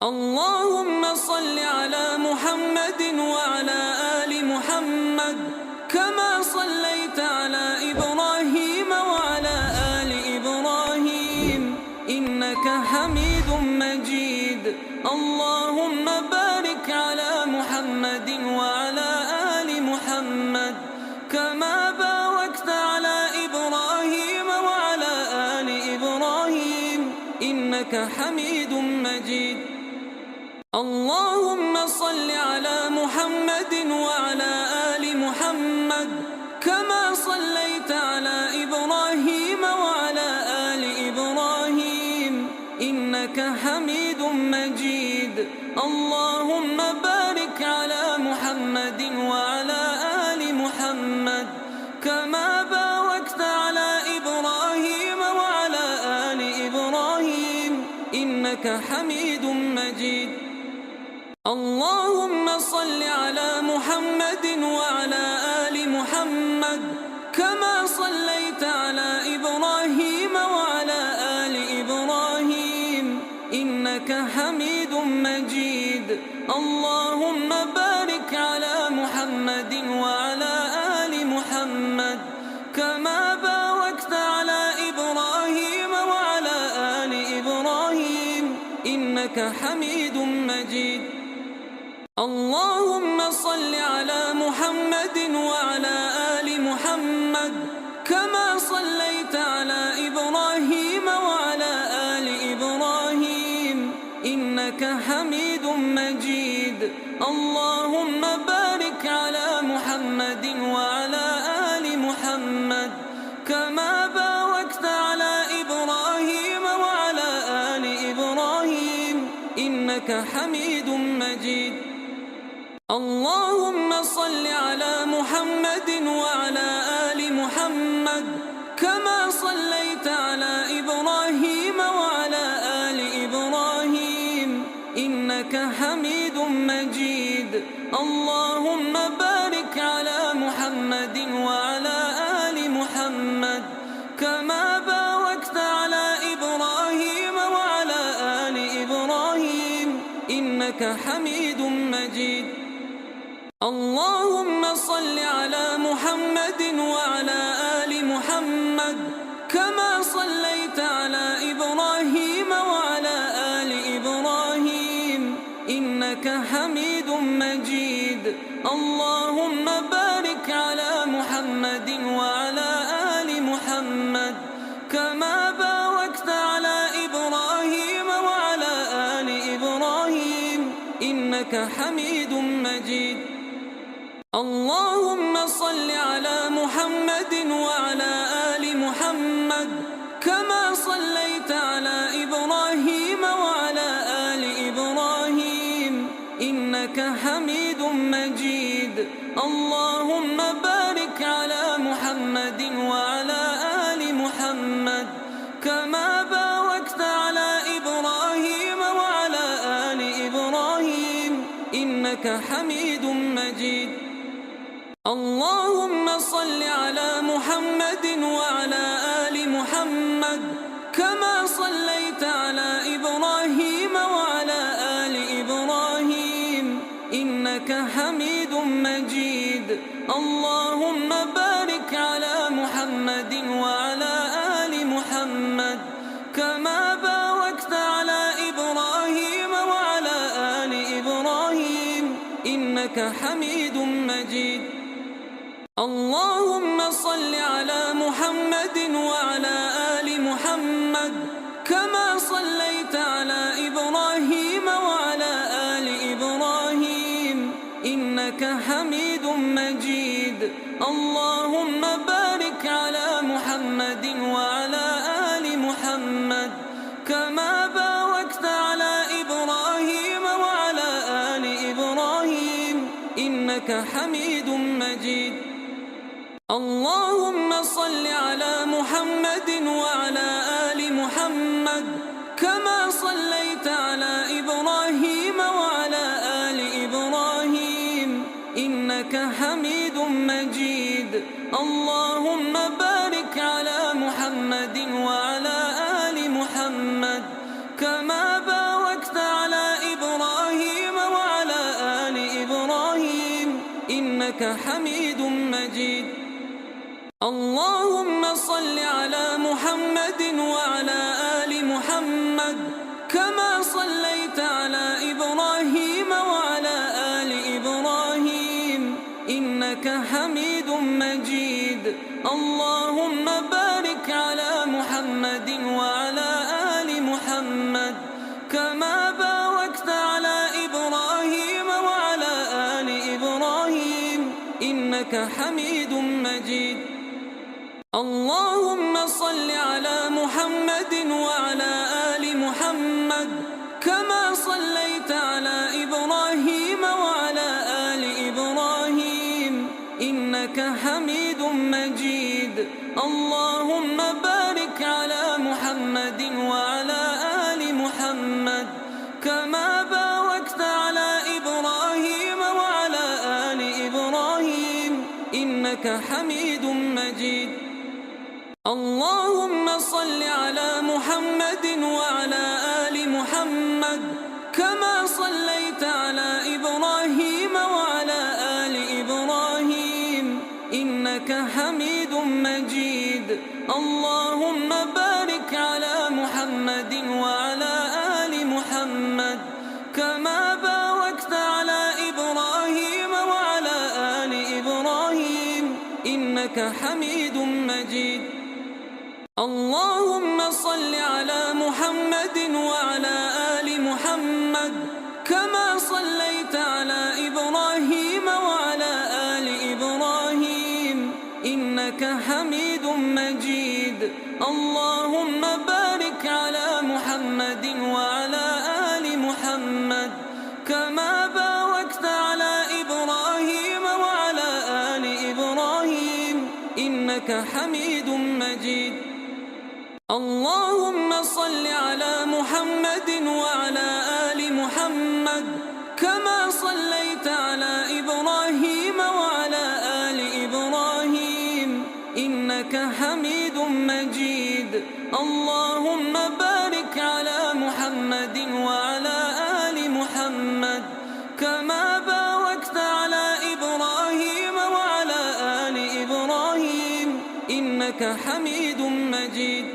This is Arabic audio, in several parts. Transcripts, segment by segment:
اللهم صل على محمد وعلى آل محمد كما صليت على إبراهيم وعلى آل إبراهيم إنك حميد مجيد. اللهم بارك على محمد وعلى آل محمد كما باركت على إبراهيم وعلى آل إبراهيم إنك حميد مجيد. اللهم صل على محمد وعلى آل محمد كما صليت على إبراهيم وعلى آل إبراهيم إنك حميد مجيد. اللهم بارك على محمد وعلى آل محمد كما باركت على إبراهيم وعلى آل إبراهيم إنك حميد مجيد. اللهم صل على محمد وعلى آل محمد كما صليت على إبراهيم وعلى آل إبراهيم إنك حميد مجيد. اللهم بارك على محمد وعلى آل محمد كما باركت على إبراهيم وعلى آل إبراهيم إنك حميد مجيد. اللهم صل على محمد وعلى آل محمد كما صليت على إبراهيم وعلى آل إبراهيم إنك حميد مجيد. اللهم بارك على محمد وعلى آل محمد كما باركت على إبراهيم وعلى آل إبراهيم إنك حميد مجيد. اللهم صل على محمد وعلى آل محمد كما صليت على إبراهيم وعلى آل إبراهيم إنك حميد مجيد. اللهم بارك على محمد وعلى آل محمد كما باركت على إبراهيم وعلى آل إبراهيم إنك حميد مجيد. اللهم صل على محمد وعلى آل محمد كما صليت على إبراهيم وعلى آل إبراهيم إنك حميد مجيد. اللهم بارك على محمد وعلى آل محمد كما باركت على إبراهيم وعلى آل إبراهيم إنك حميد مجيد. اللهم صل على محمد وعلى آل محمد كما صليت على إبراهيم وعلى آل إبراهيم إنك حميد مجيد. اللهم بارك على محمد وعلى آل محمد كما باركت على إبراهيم وعلى آل إبراهيم إنك حميد مجيد. اللهم صل على محمد وعلى آل محمد كما صليت على إبراهيم وعلى آل إبراهيم إنك حميد مجيد. اللهم بارك على محمد وعلى آل محمد كما باركت على إبراهيم وعلى آل إبراهيم إنك حميد مجيد. اللهم صل على محمد وعلى آل محمد كما صليت على إبراهيم وعلى آل إبراهيم إنك حميد مجيد. اللهم بارك على محمد وعلى آل محمد كما باركت على إبراهيم وعلى آل إبراهيم إنك حميد مجيد. اللهم صل على محمد وعلى آل محمد كما صليت على إبراهيم وعلى آل إبراهيم إنك حميد مجيد. اللهم بارك على محمد وعلى آل محمد كما باركت على إبراهيم إنك حميد مجيد. اللهم صل على محمد وعلى آل محمد كما صليت على إبراهيم وعلى آل إبراهيم إنك حميد مجيد. اللهم بارك على محمد وعلى آل محمد كما باركت على إبراهيم وعلى آل إبراهيم إنك حميد مجيد. اللهم صل على محمد وعلى آل محمد كما صليت على إبراهيم وعلى آل إبراهيم إنك حميد مجيد. اللهم بارك على محمد وعلى آل محمد كما باركت على إبراهيم وعلى آل إبراهيم إنك حميد مجيد. اللهم صل على محمد وعلى آل محمد كما صليت على إبراهيم وعلى آل إبراهيم إنك حميد مجيد. اللهم بارك على محمد وعلى آل محمد كما باركت على إبراهيم وعلى آل إبراهيم إنك حميد مجيد. اللهم صل على محمد وعلى آل محمد كما صليت على إبراهيم وعلى آل إبراهيم إنك حميد مجيد. اللهم بارك على محمد وعلى آل محمد كما باركت على إبراهيم وعلى آل إبراهيم إنك حميد مجيد. اللهم صل على محمد وعلى آل محمد كما صليت على إبراهيم وعلى آل إبراهيم إنك حميد مجيد. اللهم بارك على محمد وعلى آل محمد كما باركت على إبراهيم وعلى آل إبراهيم إنك حميد مجيد.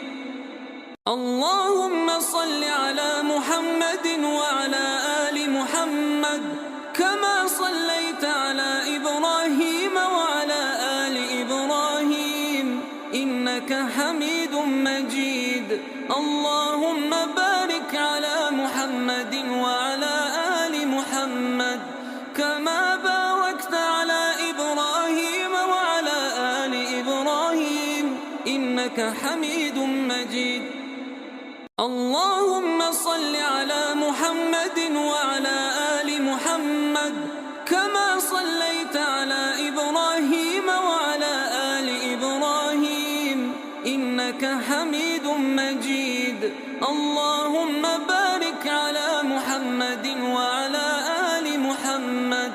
اللهم صل على محمد وعلى آل محمد كما صليت على إبراهيم وعلى آل إبراهيم إنك حميد مجيد. اللهم بارك على محمد وعلى آل محمد كما باركت على إبراهيم وعلى آل إبراهيم إنك حميد مجيد. اللهم صل على محمد وعلى آل محمد كما صليت على إبراهيم وعلى آل إبراهيم إنك حميد مجيد. اللهم بارك على محمد وعلى آل محمد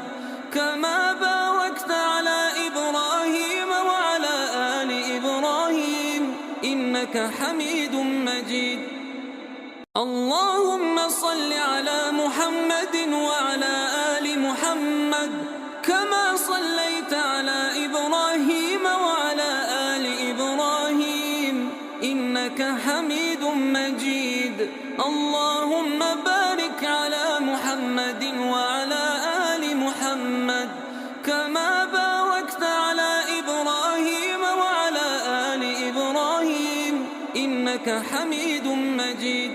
كما باركت على إبراهيم وعلى آل إبراهيم إنك حميد مجيد. اللهم صل على محمد وعلى آل محمد كما صليت على إبراهيم وعلى آل إبراهيم إنك حميد مجيد. اللهم بارك على محمد وعلى آل محمد كما باركت على إبراهيم وعلى آل إبراهيم إنك حميد مجيد.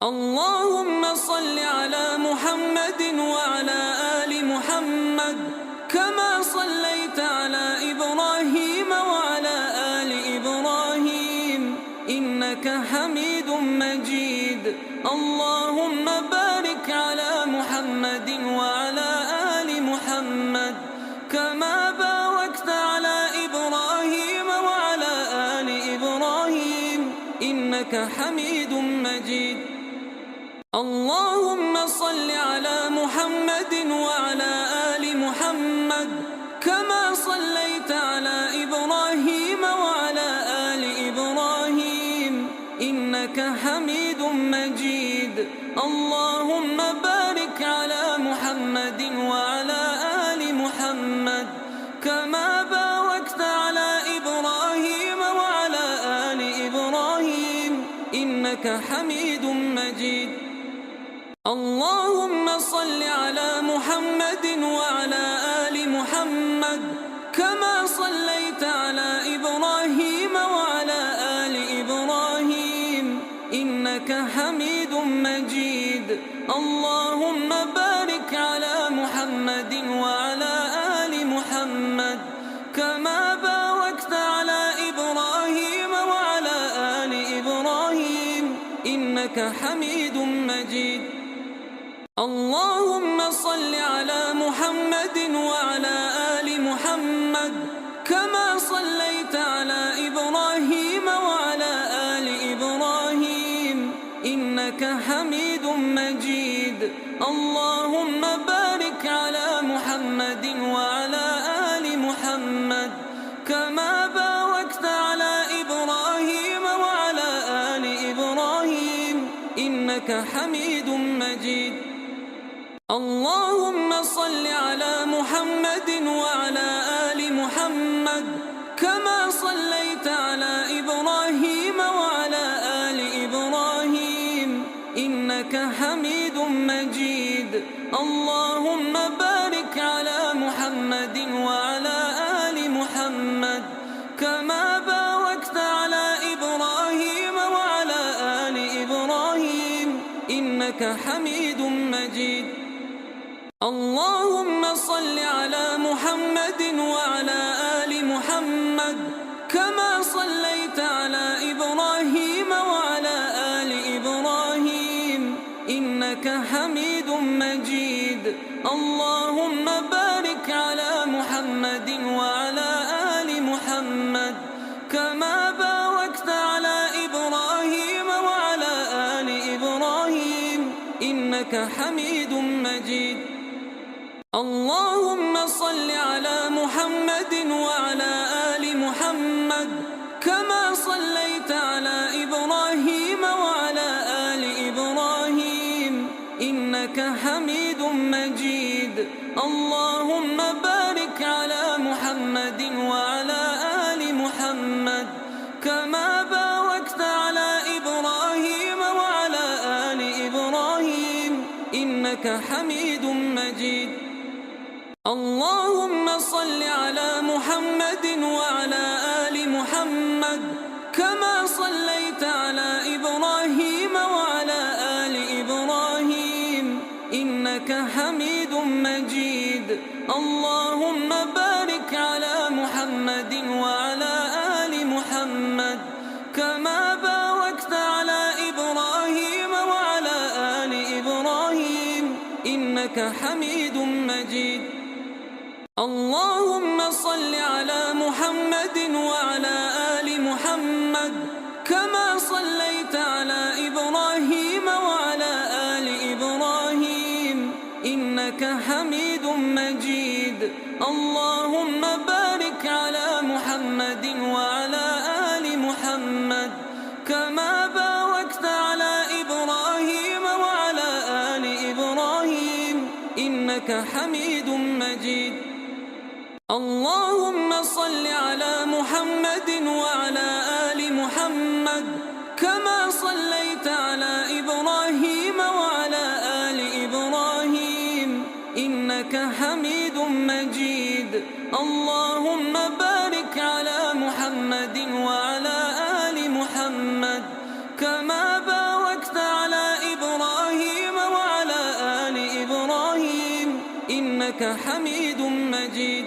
اللهم صل على محمد وعلى آل محمد كما صليت على إبراهيم وعلى آل إبراهيم إنك حميد مجيد. اللهم بارك على محمد وعلى آل محمد كما باركت على إبراهيم وعلى آل إبراهيم إنك حميد مجيد. اللهم صل على محمد وعلى آل محمد كما صليت على إبراهيم وعلى آل إبراهيم إنك حميد مجيد. اللهم بارك على محمد وعلى آل محمد كما باركت على إبراهيم وعلى آل إبراهيم إنك حميد مجيد. اللهم صل على محمد وعلى آل محمد كما صليت على إبراهيم وعلى آل إبراهيم إنك حميد مجيد. اللهم بارك على محمد وعلى آل محمد كما باركت على إبراهيم وعلى آل إبراهيم إنك حميد مجيد. اللهم صل على محمد وعلى آل محمد كما صليت على إبراهيم وعلى آل إبراهيم إنك حميد مجيد. اللهم بارك على محمد وعلى آل محمد كما باركت على إبراهيم وعلى آل إبراهيم إنك حميد مجيد. اللهم صل على محمد وعلى آل محمد كما صليت على إبراهيم وعلى آل إبراهيم إنك حميد مجيد. اللهم بارك على محمد وعلى آل محمد كما باركت على إبراهيم وعلى آل إبراهيم إنك حميد مجيد. اللهم صل على محمد وعلى آل محمد كما صليت على إبراهيم وعلى آل إبراهيم إنك حميد مجيد. اللهم بارك على محمد وعلى آل محمد كما باركت على إبراهيم وعلى آل إبراهيم إنك حميد مجيد. اللهم صل على محمد وعلى آل محمد كما صليت على إبراهيم وعلى آل إبراهيم إنك حميد مجيد. اللهم بارك على محمد وعلى آل محمد كما باركت على إبراهيم وعلى آل إبراهيم إنك حميد مجيد. اللهم صل على محمد وعلى آل محمد كما صليت على إبراهيم وعلى آل إبراهيم إنك حميد مجيد. اللهم بارك على محمد وعلى آل محمد كما باركت على إبراهيم وعلى آل إبراهيم إنك حميد مجيد. اللهم صل على محمد وعلى آل محمد كما صليت على إبراهيم وعلى آل إبراهيم إنك حميد مجيد. اللهم بارك على محمد وعلى آل محمد كما باركت على إبراهيم وعلى آل إبراهيم إنك حميد مجيد. اللهم صل على محمد وعلى آل محمد كما صليت على إبراهيم وعلى آل إبراهيم إنك حميد مجيد. اللهم بارك على محمد وعلى آل محمد كما باركت على إبراهيم وعلى آل إبراهيم إنك حميد مجيد.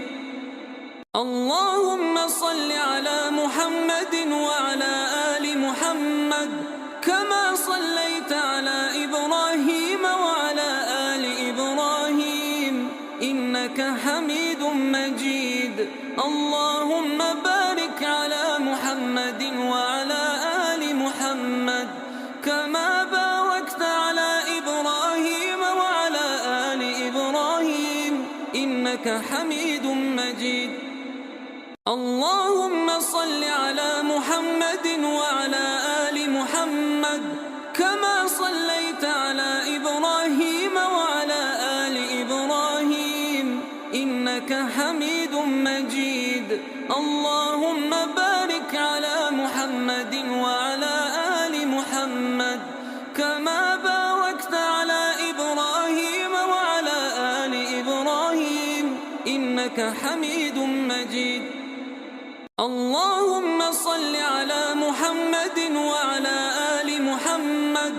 اللهم صل على محمد وعلى آل محمد كما صليت على إبراهيم وعلى آل إبراهيم إنك حميد مجيد. اللهم بارك على محمد وعلى آل محمد كما باركت على إبراهيم وعلى آل إبراهيم إنك حميد مجيد. اللهم صل على محمد وعلى آل محمد كما صليت على إبراهيم وعلى آل إبراهيم إنك حميد مجيد. اللهم بارك على محمد وعلى آل محمد كما باركت على إبراهيم وعلى آل إبراهيم إنك حميد مجيد. اللهم صل على محمد وعلى آل محمد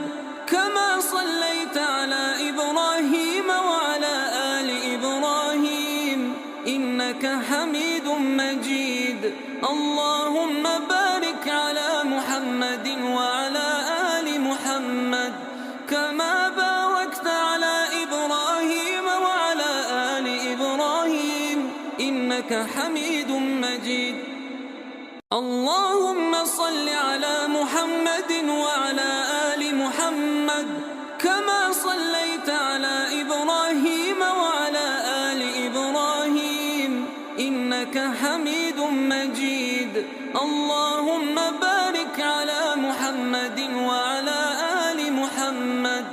كما صليت على إبراهيم وعلى آل إبراهيم إنك حميد مجيد. اللهم بارك على محمد وعلى آل محمد كما باركت على إبراهيم وعلى آل إبراهيم إنك حميد مجيد. اللهم صل على محمد وعلى آل محمد كما صليت على إبراهيم وعلى آل إبراهيم إنك حميد مجيد. اللهم بارك على محمد وعلى آل محمد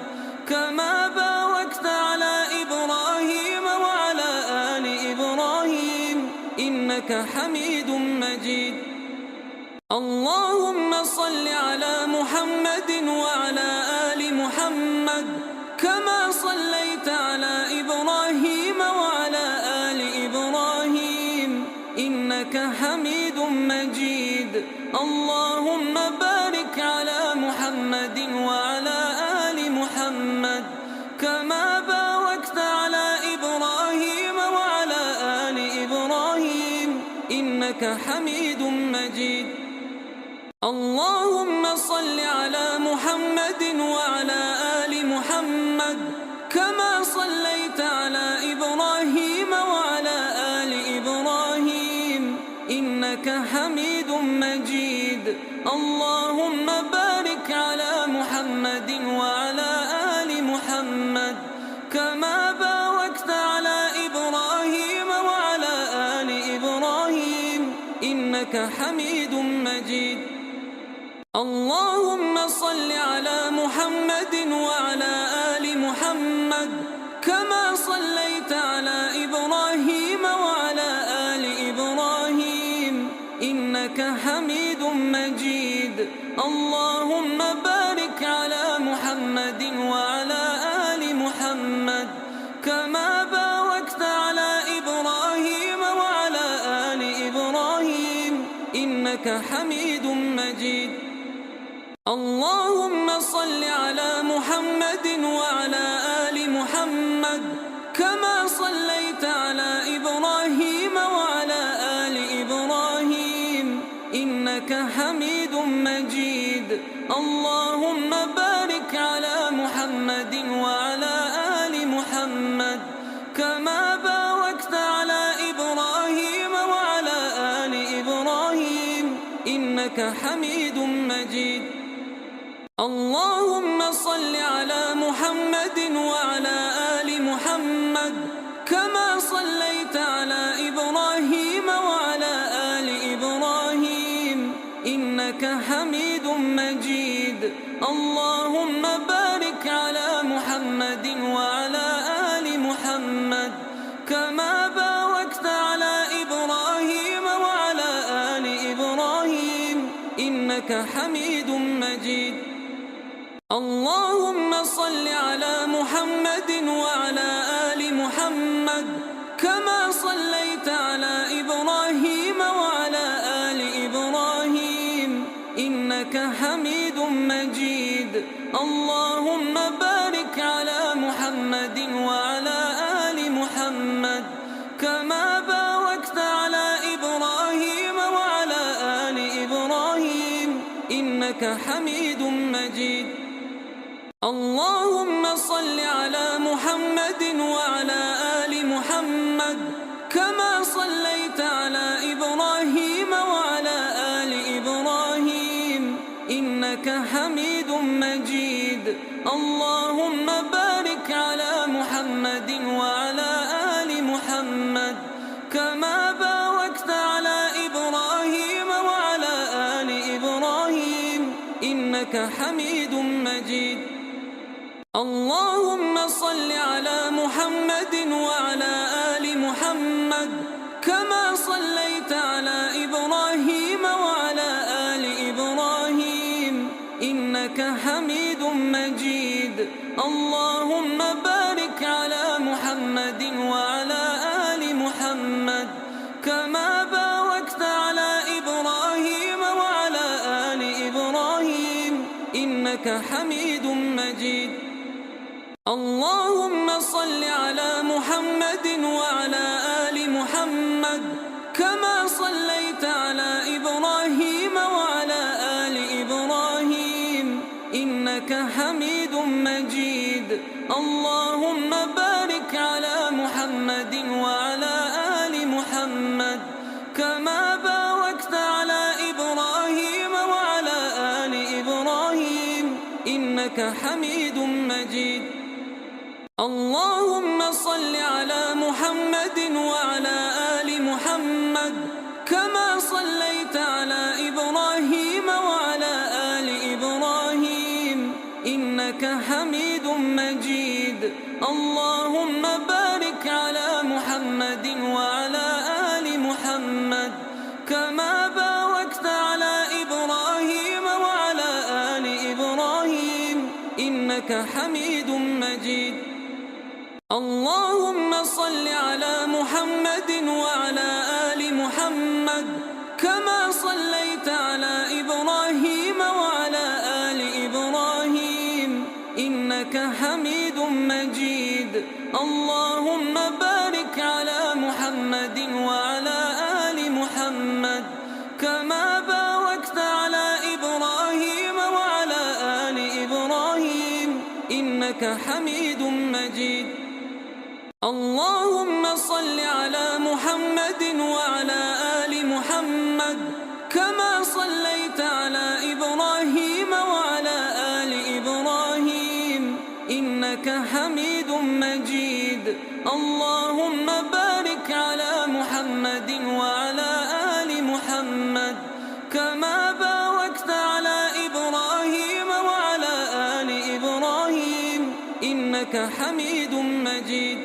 كما باركت على إبراهيم وعلى آل إبراهيم إنك حميد مجيد. اللهم صل على محمد وعلى آل محمد كما صليت على إبراهيم وعلى آل إبراهيم إنك حميد مجيد. اللهم بارك على محمد وعلى آل محمد كما باركت على إبراهيم وعلى آل إبراهيم إنك حميد مجيد. اللهم صل على محمد وعلى آل محمد كما صليت على إبراهيم وعلى آل إبراهيم إنك حميد مجيد. اللهم بارك على محمد وعلى آل محمد كما باركت على إبراهيم وعلى آل إبراهيم إنك حميد مجيد. اللهم صل على محمد وعلى آل محمد كما صليت على إبراهيم وعلى آل إبراهيم إنك حميد مجيد. اللهم بارك على محمد وعلى آل محمد كما باركت على إبراهيم وعلى آل إبراهيم إنك حميد مجيد. اللهم صل على محمد وعلى آل محمد كما صليت على إبراهيم وعلى آل إبراهيم إنك حميد مجيد. اللهم بارك على محمد وعلى آل محمد كما باركت على إبراهيم وعلى آل إبراهيم إنك حميد مجيد. اللهم صل على محمد وعلى آل محمد كما صليت على إبراهيم وعلى آل إبراهيم إنك حميد مجيد. اللهم بارك على محمد وعلى آل محمد كما باركت على إبراهيم وعلى آل إبراهيم إنك حميد مجيد. اللهم صل على محمد وعلى آل محمد كما صليت على إبراهيم وعلى آل إبراهيم إنك حميد مجيد. اللهم بارك على محمد وعلى آل محمد كما باركت على إبراهيم وعلى آل إبراهيم إنك حميد مجيد. اللهم صل على محمد وعلى آل محمد كما صليت على إبراهيم وعلى آل إبراهيم إنك حميد مجيد. اللهم بارك على محمد وعلى آل محمد كما باركت على إبراهيم وعلى آل إبراهيم إنك حميد مجيد. اللهم صل على محمد وعلى آل محمد كما صليت على إبراهيم وعلى آل إبراهيم إنك حميد مجيد. اللهم بارك على محمد وعلى آل محمد كما باركت على إبراهيم وعلى آل إبراهيم إنك حميد مجيد. اللهم صل على محمد وعلى آل محمد كما صليت على إبراهيم وعلى آل إبراهيم إنك حميد مجيد. اللهم بارك على محمد وعلى آل محمد كما باركت على إبراهيم وعلى آل إبراهيم إنك حميد مجيد. اللهم صل على محمد وعلى آل محمد كما صليت على إبراهيم وعلى آل إبراهيم إنك حميد مجيد. اللهم بارك على محمد وعلى آل محمد كما باركت على إبراهيم وعلى آل إبراهيم إنك حميد مجيد. اللهم صل على محمد وعلى آل محمد كما صليت على إبراهيم وعلى آل إبراهيم إنك حميد مجيد. اللهم بارك على محمد وعلى آل محمد كما باركت على إبراهيم وعلى آل إبراهيم إنك حميد مجيد. اللهم صل على محمد وعلى آل محمد كما صليت على إبراهيم وعلى آل إبراهيم إنك حميد مجيد. اللهم بارك على محمد وعلى آل محمد كما باركت على إبراهيم وعلى آل إبراهيم إنك حميد مجيد.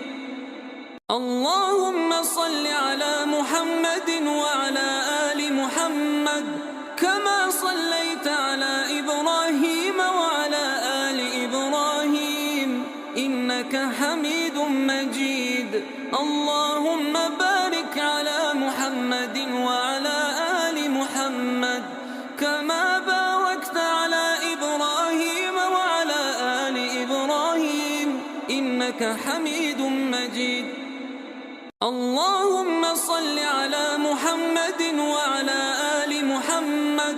اللهم صل على محمد وعلى آل محمد كما صليت على إبراهيم وعلى آل إبراهيم إنك حميد مجيد. اللهم بارك على محمد وعلى آل محمد كما باركت على إبراهيم وعلى آل إبراهيم إنك حميد مجيد. اللهم صل على محمد وعلى آل محمد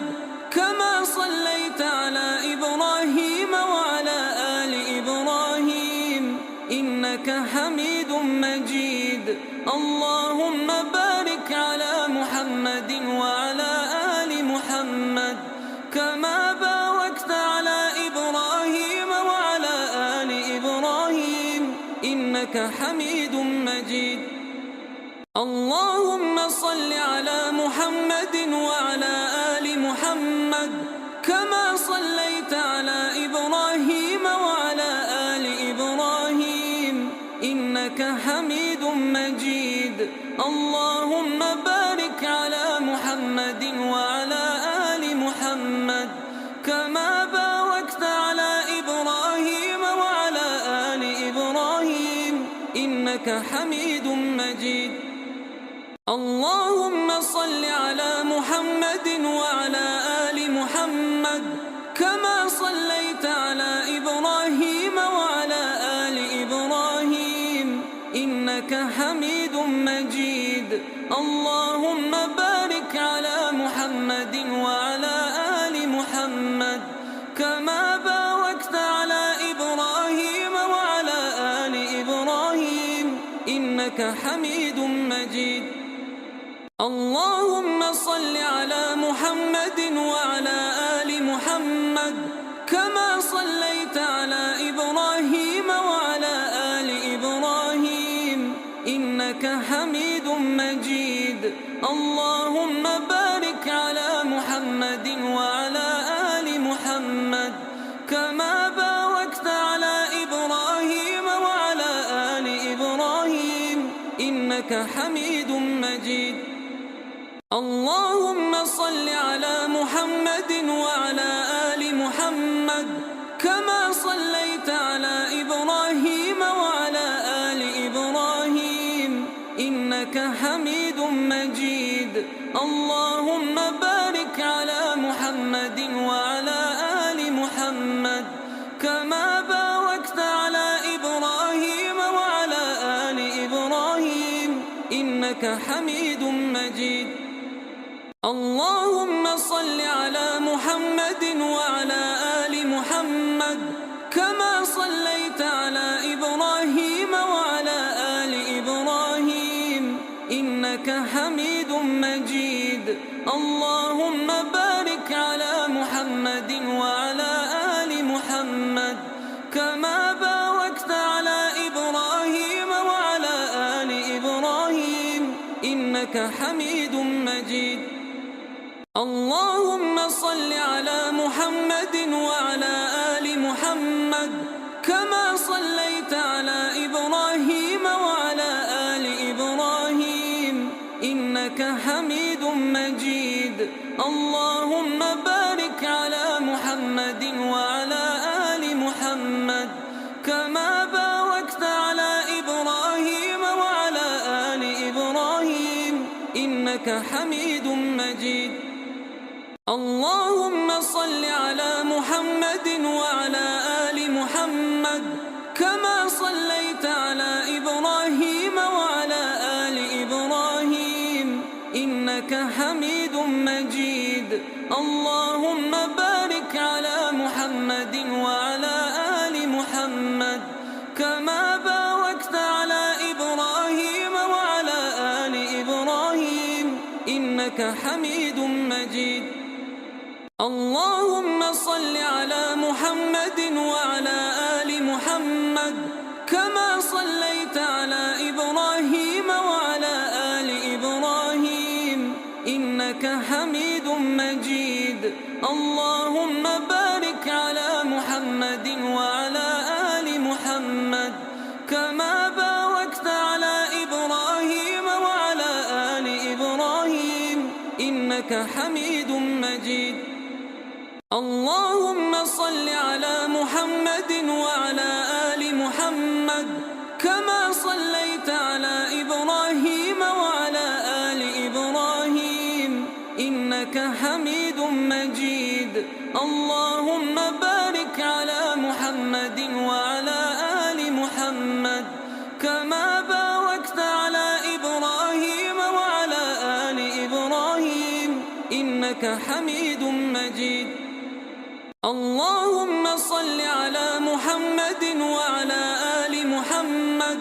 كما صليت على إبراهيم وعلى آل إبراهيم إنك حميد مجيد. اللهم بارك على محمد وعلى آل محمد كما باركت على إبراهيم وعلى آل إبراهيم إنك حميد مجيد. اللهم صل على محمد وعلى آل محمد كما صليت على إبراهيم وعلى آل إبراهيم إنك حميد مجيد. اللهم بارك على محمد وعلى آل محمد كما باركت على إبراهيم وعلى آل إبراهيم إنك حميد مجيد. اللهم صل على محمد وعلى آل محمد كما صليت على إبراهيم وعلى آل إبراهيم إنك حميد مجيد. اللهم بارك على محمد وعلى آل محمد كما باركت على إبراهيم وعلى آل إبراهيم إنك حميد مجيد. اللهم صل على محمد وعلى آل محمد كما صليت على إبراهيم وعلى آل إبراهيم إنك حميد مجيد. اللهم بارك على محمد وعلى آل محمد كما باركت على إنك حميد مجيد. اللهم صل على محمد وعلى آل محمد كما صليت على إبراهيم وعلى آل إبراهيم إنك حميد مجيد. اللهم بارك على محمد وعلى آل محمد كما باركت على إبراهيم وعلى آل إبراهيم إنك حميد مجيد. اللهم صل على محمد وعلى آل محمد كما صليت على إبراهيم وعلى آل إبراهيم إنك حميد مجيد. اللهم بارك على محمد وعلى آل محمد كما باركت على إبراهيم وعلى آل إبراهيم إنك حميد مجيد. اللهم صل على محمد وعلى آل محمد كما صليت على إبراهيم وعلى آل إبراهيم إنك حميد مجيد. اللهم بارك على محمد وعلى آل محمد كما باركت على إبراهيم وعلى آل إبراهيم إنك حميد مجيد. اللهم صل على محمد وعلى آل محمد كما صليت على إبراهيم وعلى آل إبراهيم إنك حميد مجيد. اللهم بارك على محمد وعلى آل محمد كما باركت على إبراهيم وعلى آل إبراهيم إنك حميد مجيد. اللهم صل على محمد وعلى آل محمد كما صليت على إبراهيم وعلى آل إبراهيم إنك حميد مجيد. اللهم بارك على محمد وعلى آل محمد كما باركت على إبراهيم وعلى آل إبراهيم إنك حميد مجيد. اللهم صل على محمد وعلى آل محمد كما صليت على إبراهيم وعلى آل إبراهيم إنك حميد مجيد. اللهم بارك على محمد وعلى آل محمد كما باركت على إبراهيم وعلى آل إبراهيم إنك حميد مجيد. اللهم صل على محمد وعلى آل محمد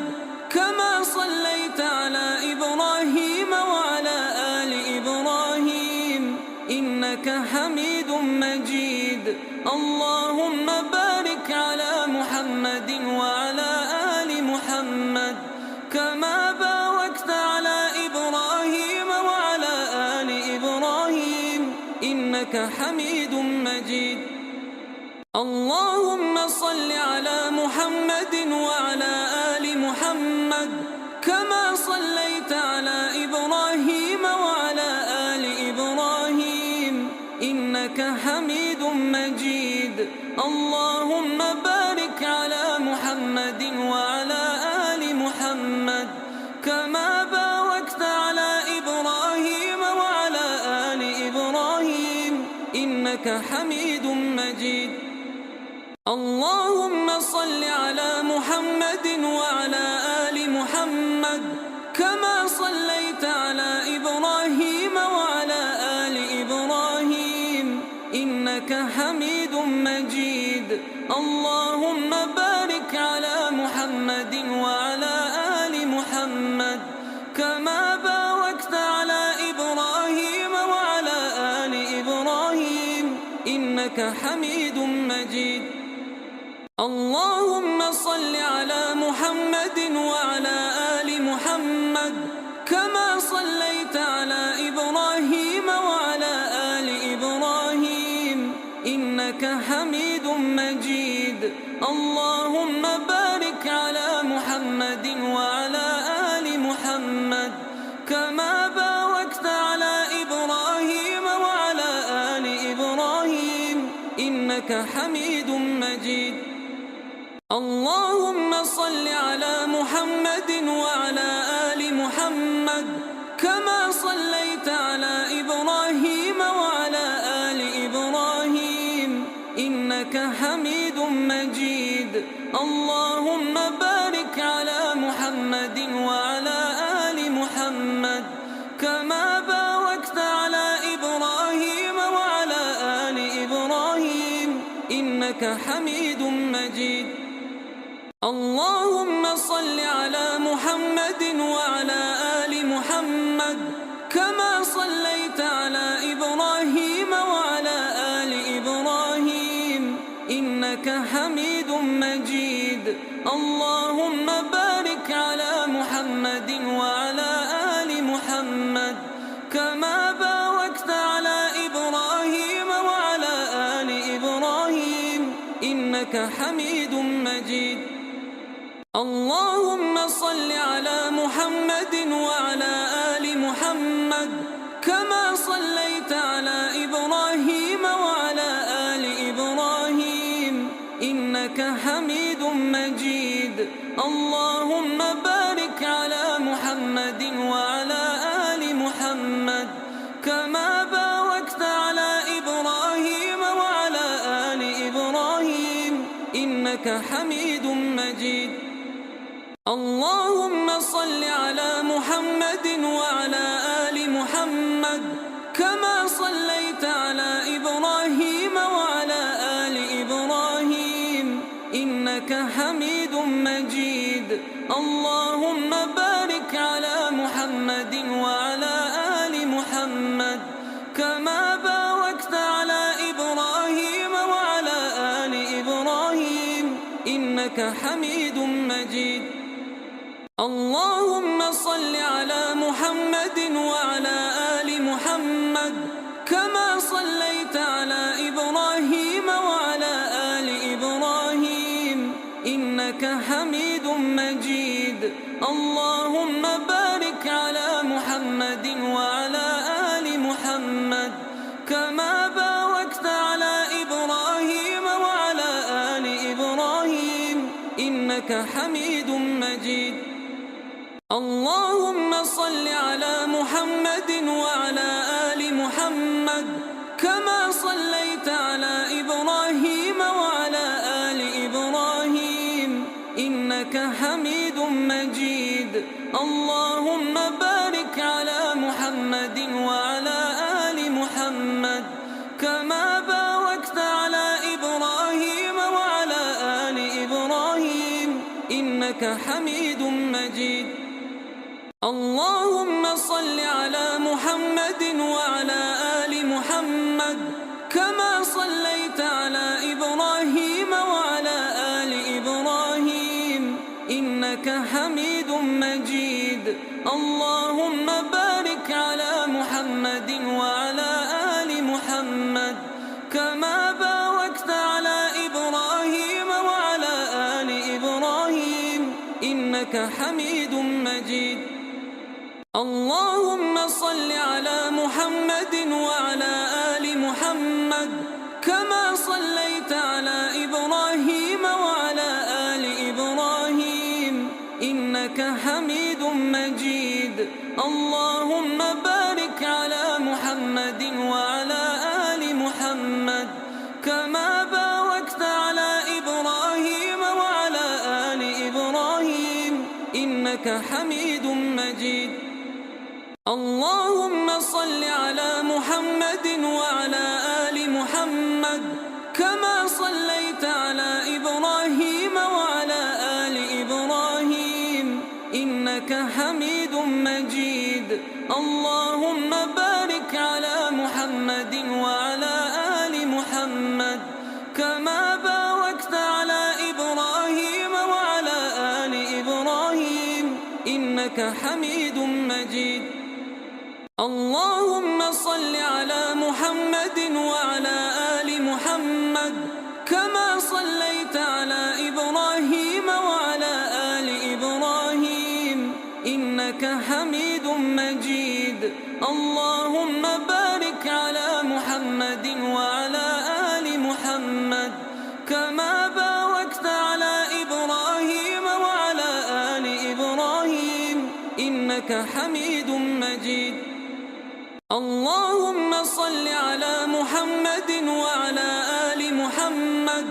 كما صليت على إبراهيم وعلى آل إبراهيم إنك حميد مجيد. اللهم بارك على محمد وعلى آل محمد كما باركت على إبراهيم وعلى آل إبراهيم إنك حميد مجيد. اللهم صل على محمد وعلى آل محمد كما صليت على إبراهيم وعلى آل إبراهيم إنك حميد مجيد. اللهم بارك على محمد وعلى آل محمد كما باركت على إبراهيم وعلى آل إبراهيم إنك حميد مجيد. اللهم صل على محمد وعلى آل محمد كما صليت على إبراهيم وعلى آل إبراهيم إنك حميد مجيد. اللهم بارك على محمد وعلى آل محمد كما باركت على إبراهيم وعلى آل إبراهيم إنك حميد مجيد. اللهم صل على محمد وعلى آل محمد كما صليت على إبراهيم وعلى آل إبراهيم إنك حميد مجيد. اللهم بارك على محمد وعلى آل محمد إنك حميد مجيد. اللهم صل على محمد وعلى آل محمد كما صليت على إبراهيم وعلى آل إبراهيم إنك حميد مجيد. اللهم بارك على محمد وعلى آل محمد كما باركت على إبراهيم وعلى آل إبراهيم إنك حميد مجيد. اللهم صل على محمد وعلى آل محمد كما صليت على إبراهيم وعلى آل إبراهيم إنك حميد مجيد. اللهم بارك على محمد وعلى آل محمد كما باركت على إبراهيم وعلى آل إبراهيم إنك حميد مجيد. اللهم صل على محمد وعلى آل محمد كما صليت على إبراهيم وعلى آل إبراهيم إنك حميد مجيد. اللهم بارك على محمد وعلى آل محمد كما باركت على إبراهيم وعلى آل إبراهيم إنك حميد مجيد. اللهم صل على محمد وعلى آل محمد كما صليت على إبراهيم وعلى آل إبراهيم إنك حميد مجيد. اللهم بارك على محمد وعلى آل محمد كما باركت على إبراهيم وعلى آل إبراهيم إنك حميد مجيد. اللهم صل على محمد وعلى آل محمد كما صليت على إبراهيم وعلى آل إبراهيم إنك حميد مجيد. اللهم بارك على محمد وعلى آل محمد كما باركت على إبراهيم وعلى آل إبراهيم إنك حميد مجيد. اللهم صل على محمد وعلى آل محمد كما صليت على إبراهيم وعلى آل إبراهيم إنك حميد مجيد. اللهم بارك على محمد وعلى آل محمد كما باركت على إبراهيم وعلى آل إبراهيم إنك حميد مجيد. اللهم صل على محمد وعلى آل محمد كما صليت على إبراهيم وعلى آل إبراهيم إنك حميد مجيد. اللهم بارك على محمد وعلى آل محمد كما باركت على إبراهيم وعلى آل إبراهيم إنك حميد مجيد. اللهم صل على محمد وعلى آل محمد كما صليت على إبراهيم وعلى آل إبراهيم إنك حميد مجيد. اللهم بارك على محمد وعلى آل محمد كما باركت على إبراهيم وعلى آل إبراهيم إنك حميد مجيد. اللهم صل على محمد وعلى آل محمد كما صليت على إبراهيم وعلى آل إبراهيم إنك حميد مجيد. اللهم بارك على محمد وعلى آل محمد كما باركت على إبراهيم وعلى آل إبراهيم إنك حميد مجيد. اللهم صل على محمد وعلى آل محمد كما صليت على إبراهيم وعلى آل إبراهيم إنك حميد مجيد. اللهم بارك على محمد وعلى آل محمد كما باركت على إبراهيم وعلى آل إبراهيم إنك حميد مجيد. اللهم صل على محمد وعلى آل محمد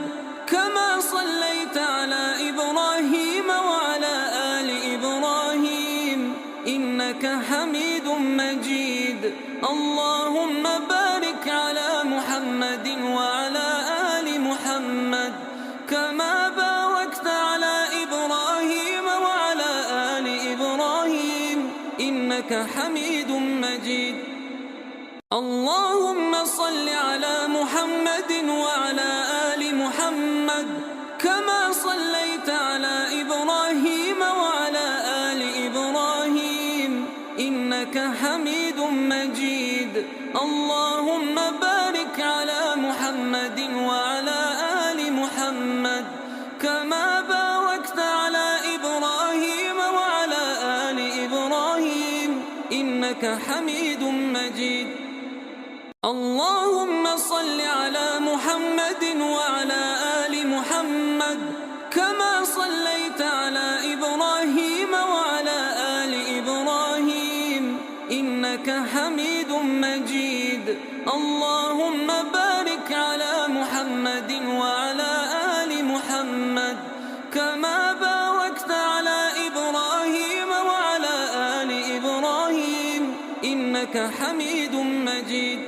كما صليت على إبراهيم وعلى آل إبراهيم إنك حميد مجيد. اللهم بارك على محمد وعلى آل محمد كما باركت على إبراهيم وعلى آل إبراهيم إنك حميد مجيد. اللهم صل على محمد وعلى آل محمد كما صليت على إبراهيم وعلى آل إبراهيم إنك حميد مجيد. اللهم بارك على محمد وعلى آل محمد كما باركت على إبراهيم وعلى آل إبراهيم إنك حميد مجيد. اللهم صل على محمد وعلى آل محمد كما صليت على إبراهيم وعلى آل إبراهيم إنك حميد مجيد. اللهم بارك على محمد وعلى آل محمد كما باركت على إبراهيم وعلى آل إبراهيم إنك حميد مجيد.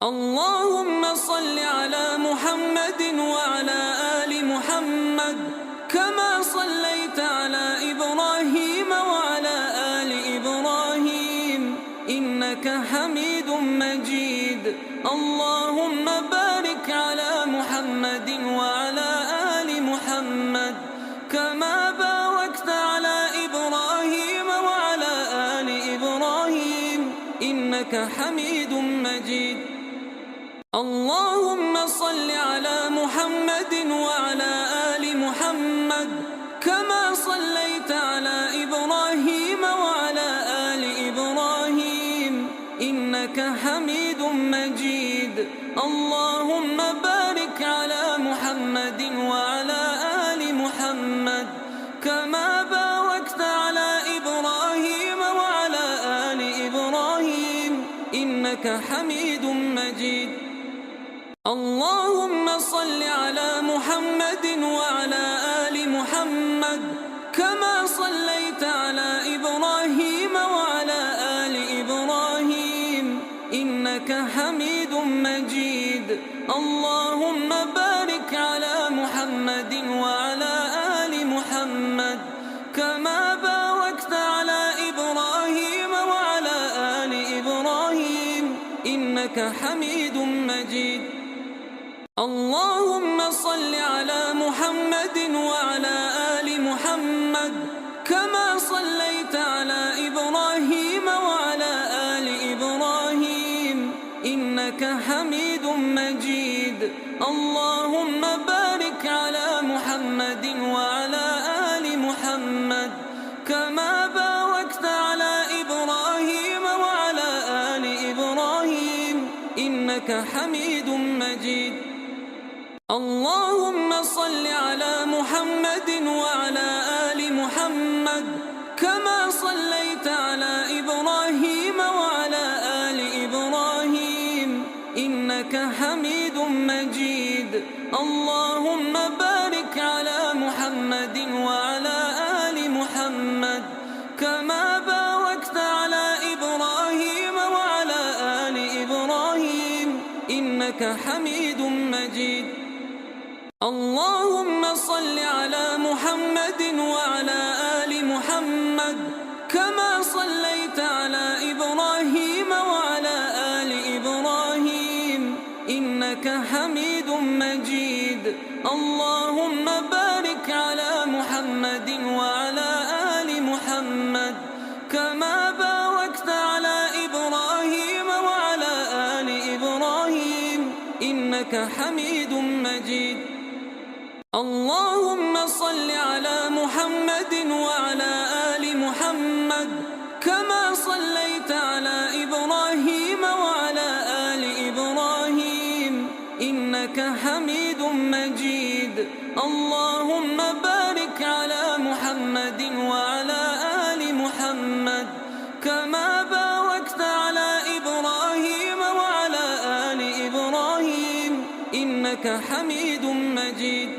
اللهم صل على محمد وعلى آل محمد كما صليت على إبراهيم وعلى آل إبراهيم إنك حميد مجيد. اللهم بارك على محمد وعلى آل محمد كما باركت على إبراهيم وعلى آل إبراهيم إنك حميد مجيد. اللهم صل على محمد وعلى آل محمد كما صليت على إبراهيم وعلى آل إبراهيم إنك حميد مجيد. اللهم بارك على محمد وعلى آل محمد كما باركت على إبراهيم وعلى آل إبراهيم إنك حميد مجيد. اللهم صل على محمد وعلى آل محمد كما صليت على إبراهيم وعلى آل إبراهيم إنك حميد مجيد. اللهم بارك على محمد وعلى آل محمد كما باركت على إبراهيم وعلى آل إبراهيم إنك حميد مجيد. اللهم صل على محمد وعلى آل محمد كما صليت على إبراهيم وعلى آل إبراهيم إنك حميد مجيد. اللهم بارك على محمد وعلى آل محمد كما باركت على إبراهيم وعلى آل إبراهيم إنك حميد مجيد. اللهم صل على محمد وعلى آل محمد كما صليت على إبراهيم وعلى آل إبراهيم إنك حميد مجيد. اللهم بارك على محمد وعلى آل محمد كما باركت على إبراهيم وعلى آل إبراهيم إنك حميد مجيد. اللهم صل على محمد وعلى آل محمد كما صليت على إبراهيم وعلى آل إبراهيم إنك حميد مجيد. اللهم بارك على محمد وعلى آل محمد كما باركت على إبراهيم وعلى آل إبراهيم إنك حميد مجيد. اللهم صل على محمد وعلى آل محمد كما صليت على إبراهيم وعلى آل إبراهيم إنك حميد مجيد. مجيد. اللهم بارك على محمد وعلى آل محمد كما باركت على إبراهيم وعلى آل إبراهيم إنك حميد مجيد.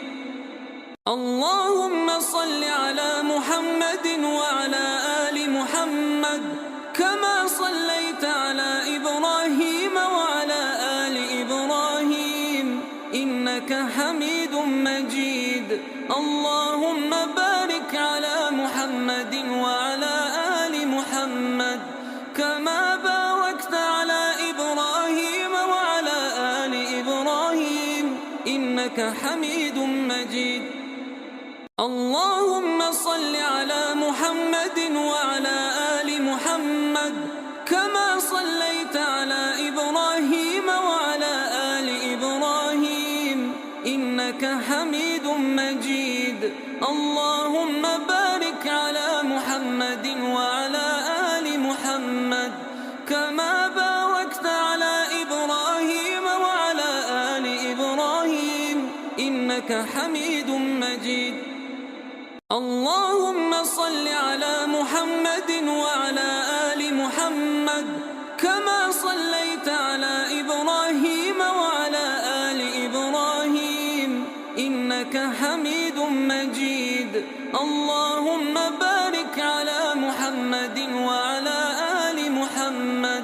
اللهم صل على محمد وعلى آل محمد كما صليت على إبراهيم وعلى آل إبراهيم إنك حميد مجيد. اللهم بارك على محمد وعلى آل محمد كما باركت على إبراهيم وعلى آل إبراهيم إنك حميد مجيد. اللهم صل على محمد وعلى آل محمد كما صليت على إبراهيم وعلى آل إبراهيم إنك حميد مجيد. اللهم بارك على محمد وعلى آل محمد كما باركت على إبراهيم وعلى آل إبراهيم إنك حميد مجيد. اللهم صل على محمد وعلى آل محمد كما صليت على إبراهيم وعلى آل إبراهيم إنك حميد مجيد. اللهم بارك على محمد وعلى آل محمد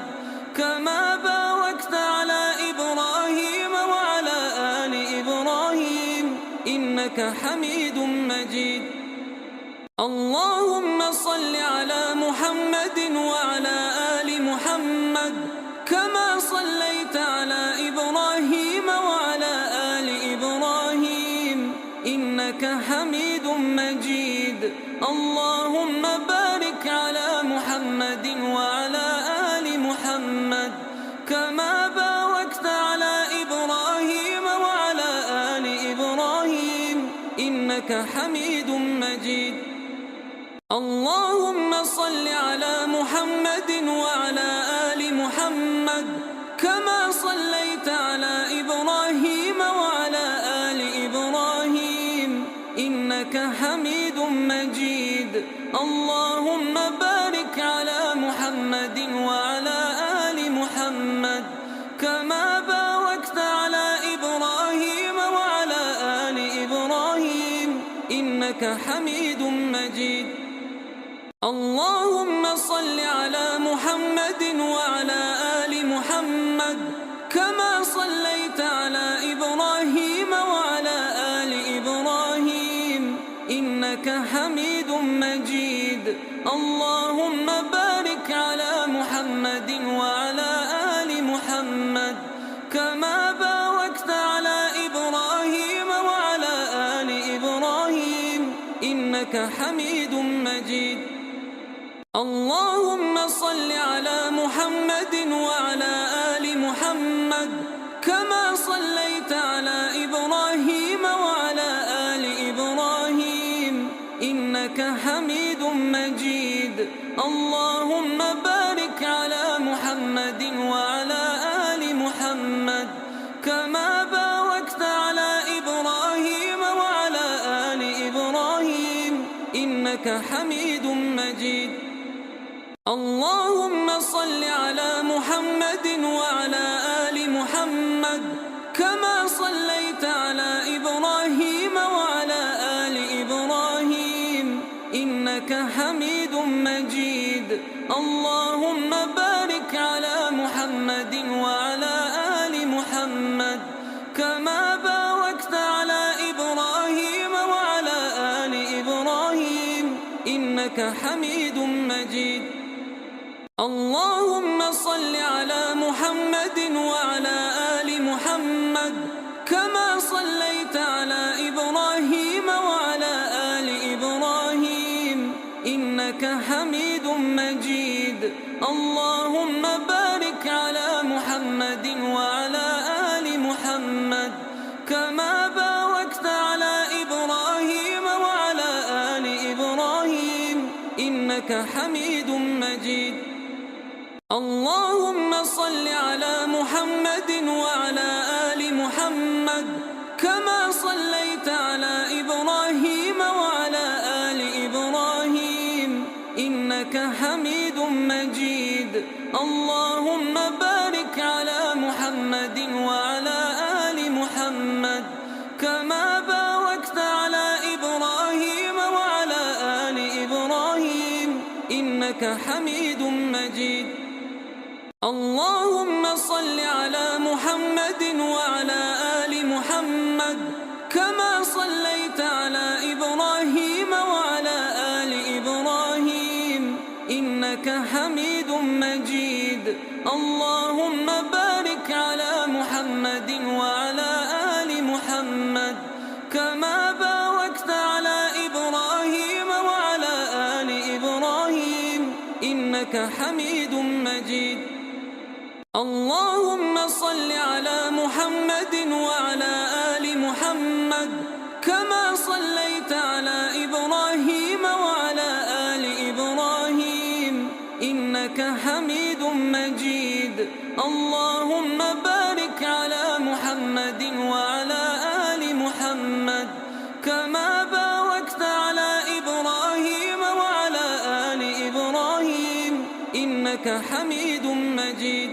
كما باركت على إبراهيم وعلى آل إبراهيم إنك حميد مجيد. اللهم صل على محمد وعلى آل محمد كما صليت على إبراهيم وعلى آل إبراهيم إنك حميد مجيد. اللهم بارك على محمد وعلى آل محمد كما باركت على إبراهيم وعلى آل إبراهيم إنك حميد مجيد. اللهم صل على محمد وعلى آل محمد كما صليت على إبراهيم وعلى آل إبراهيم إنك حميد مجيد. اللهم بارك على محمد وعلى آل محمد كما باركت على إبراهيم وعلى آل إبراهيم إنك حميد مجيد. اللهم صل على محمد وعلى آل محمد كما صليت على إبراهيم وعلى آل إبراهيم إنك حميد مجيد. اللهم بارك على محمد وعلى آل محمد كما باركت على إبراهيم وعلى آل إبراهيم إنك حميد مجيد. اللهم صل على محمد وعلى آل محمد كما صليت على إبراهيم وعلى آل إبراهيم إنك حميد مجيد. اللهم بارك على محمد وعلى آل محمد كما باركت على إبراهيم وعلى آل إبراهيم إنك حميد مجيد. اللهم صل على محمد وعلى آل محمد كما صليت على إبراهيم وعلى آل إبراهيم إنك حميد مجيد. اللهم بارك على محمد وعلى آل محمد كما باركت على إبراهيم وعلى آل إبراهيم إنك حميد مجيد. اللهم صل على محمد وعلى آل محمد كما صليت على إبراهيم وعلى آل إبراهيم إنك حميد مجيد. اللهم بارك على محمد وعلى آل محمد كما باركت على إبراهيم وعلى آل إبراهيم إنك حميد مجيد. اللهم صل على محمد وعلى آل محمد كما صليت على إبراهيم وعلى آل إبراهيم إنك حميد مجيد. اللهم بارك على محمد وعلى آل محمد كما باركت على إبراهيم وعلى آل إبراهيم إنك حميد مجيد. اللهم صل على محمد وعلى آل محمد كما صليت على إبراهيم وعلى آل إبراهيم إنك حميد مجيد. اللهم بارك على محمد وعلى آل محمد كما باركت على إبراهيم وعلى آل إبراهيم إنك حميد مجيد. اللهم صل على محمد وعلى آل محمد كما صليت على إبراهيم وعلى آل إبراهيم إنك حميد مجيد. اللهم بارك على محمد وعلى آل محمد كما باركت على إبراهيم وعلى آل إبراهيم إنك حميد مجيد.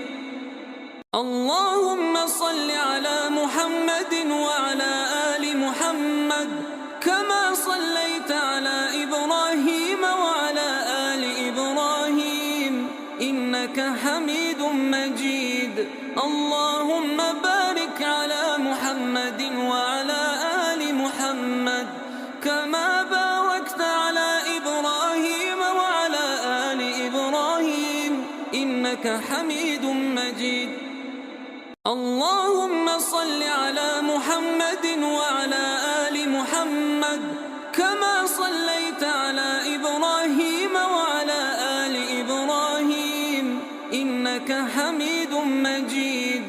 اللهم صل على محمد وعلى آل محمد كما صليت على إبراهيم وعلى آل إبراهيم إنك حميد مجيد. اللهم بارك على محمد وعلى آل محمد كما باركت على إبراهيم وعلى آل إبراهيم إنك حميد مجيد. اللهم صل على محمد وعلى آل محمد كما صليت على إبراهيم وعلى آل إبراهيم إنك حميد مجيد.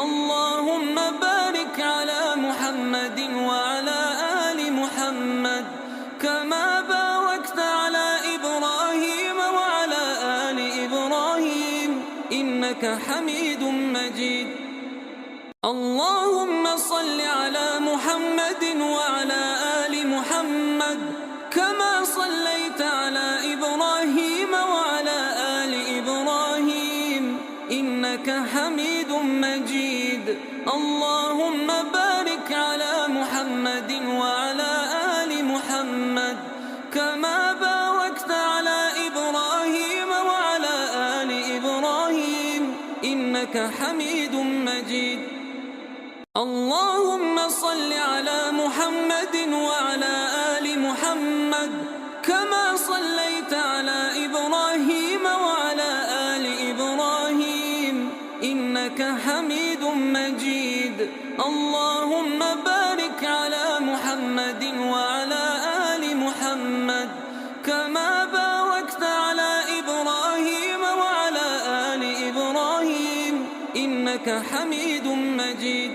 اللهم بارك على محمد وعلى آل محمد كما باركت على إبراهيم وعلى آل إبراهيم إنك حميد مجيد. اللهم صل على محمد وعلى آل محمد كما صليت على إبراهيم وعلى آل إبراهيم إنك حميد مجيد. اللهم بارك على محمد وعلى آل محمد كما باركت على إبراهيم وعلى آل إبراهيم إنك حميد مجيد. اللهم صل على محمد وعلى آل محمد كما صليت على إبراهيم وعلى آل إبراهيم إنك حميد مجيد. اللهم بارك على محمد وعلى آل محمد كما باركت على إبراهيم وعلى آل إبراهيم إنك حميد مجيد.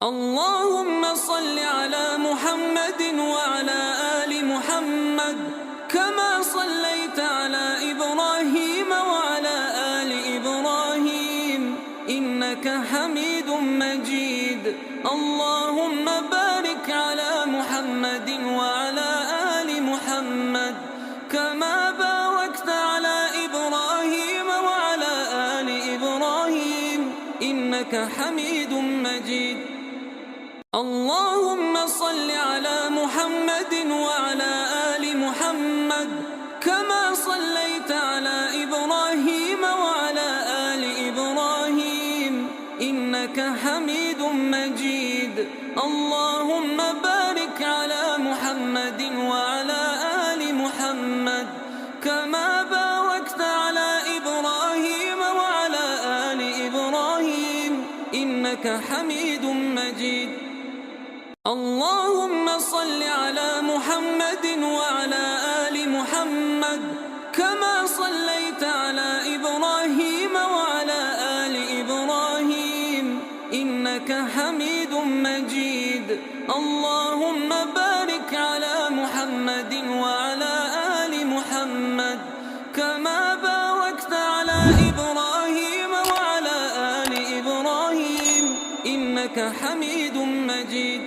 اللهم صل على محمد وعلى آل محمد كما صليت على إبراهيم وعلى آل إبراهيم إنك حميد مجيد. اللهم بارك على محمد وعلى آل محمد كما باركت على إبراهيم وعلى آل إبراهيم إنك حميد مجيد. اللهم صل على محمد وعلى آل محمد كما صليت على إبراهيم وعلى آل إبراهيم إنك حميد مجيد. اللهم بارك على محمد وعلى آل محمد كما باركت على إبراهيم وعلى آل إبراهيم إنك حميد مجيد. اللهم صل على محمد وعلى آل محمد كما صليت على إبراهيم وعلى آل إبراهيم إنك حميد مجيد. اللهم بارك على محمد وعلى آل محمد كما باركت على إبراهيم وعلى آل إبراهيم إنك حميد مجيد.